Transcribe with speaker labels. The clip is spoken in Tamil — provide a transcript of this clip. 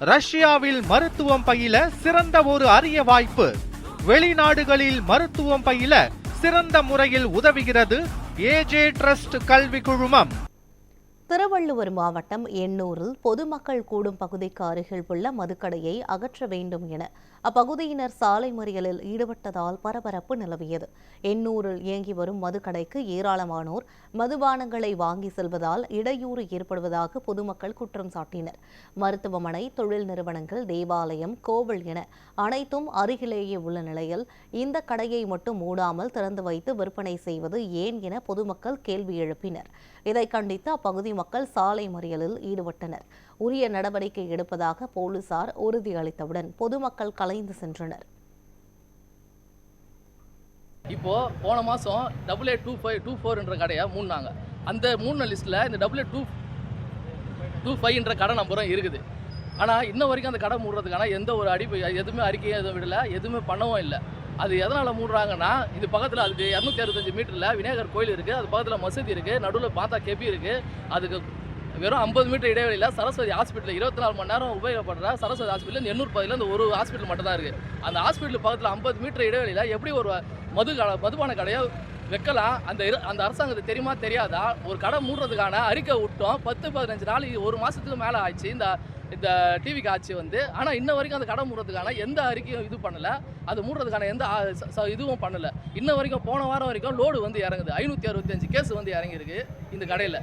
Speaker 1: ரஷ்யாவில் மருத்துவம் பயில சிறந்த ஒரு அரிய வாய்ப்பு. வெளிநாடுகளில் மருத்துவம் பயில சிறந்த முறையில் உதவுகிறது ஏஜே ட்ரஸ்ட் கல்வி குழுமம்.
Speaker 2: திருவள்ளுவர் மாவட்டம் எண்ணூரில் பொதுமக்கள் கூடும் பகுதிக்கு அருகில் உள்ள மதுக்கடையை அகற்ற வேண்டும் என அப்பகுதியினர் சாலை மறியலில் ஈடுபட்டதால் பரபரப்பு நிலவியது. எண்ணூரில் இயங்கி வரும் மதுக்கடைக்கு ஏராளமானோர் மதுபானங்களை வாங்கி செல்வதால் இடையூறு ஏற்படுவதாக பொதுமக்கள் குற்றம் சாட்டினர். மருத்துவமனை, தொழில் நிறுவனங்கள், தேவாலயம், கோவில் என அனைத்தும் அருகிலேயே உள்ள நிலையில் இந்த கடையை மட்டும் மூடாமல் திறந்து வைத்து விற்பனை செய்வது ஏன் என பொதுமக்கள் கேள்வி எழுப்பினர். இதை கண்டித்து அப்பகுதி மக்கள் சாலை மறியலில் ஈடுபட்டனர். உரிய நடவடிக்கை எடுப்பதாக போலீசார் உறுதியளித்தவுடன் பொதுமக்கள் கலைந்து சென்றனர்.
Speaker 3: இப்போ போன மாதம் 882524 கடையை மூடினாங்க. அந்த மூணு லிஸ்ட்டில் இந்த 8825 கடை நம்பரும் இருக்குது. ஆனால் இன்ன வரைக்கும் அந்த கடை மூடுறதுக்கான எந்த ஒரு எதுவுமே அறிக்கையும் எதுவும் விடலை, எதுவுமே பண்ணவும் இல்லை. அது எதனால் மூடுறாங்கன்னா, இது பக்கத்தில் அதுக்கு 265 மீட்டரில் விநாயகர் கோயில் இருக்குது, அது பக்கத்தில் மசூதி இருக்குது, நடுவில் பார்த்தா கெபி இருக்குது. அதுக்கு வெறும் 50 மீட்டர் இடைவெளியில் சரஸ்வதி ஹாஸ்பிட்டல் 24 மணி நேரம் உபயோகப்படுற சரஸ்வதி ஹாஸ்பிட்டல் இந்த 800 இந்த ஒரு ஹாஸ்பிட்டல் மட்டும் தான் இருக்குது. அந்த ஹாஸ்பிட்டல் பக்கத்தில் 50 மீட்டர் இடைவெளியில் எப்படி ஒரு மதுபான கடையை வைக்கலாம்? அந்த அரசாங்கத்துக்கு தெரியுமா தெரியாதா? ஒரு கடை மூடுறதுக்கான அறிக்கை விட்டோம். 10-15 நாள், ஒரு மாதத்துக்கு மேலே ஆயிடுச்சு இந்த டிவிக்கு ஆச்சு ஆனால் இன்ன வரைக்கும் அந்த கடை மூடுறதுக்கான எந்த அறிக்கையும் இது பண்ணலை. அது மூடுறதுக்கான எந்த இதுவும் பண்ணலை. இன்ன வரைக்கும் போன வாரம் வரைக்கும் லோடு இறங்குது. 565 கேஸ் இறங்கியிருக்கு இந்த கடையில்.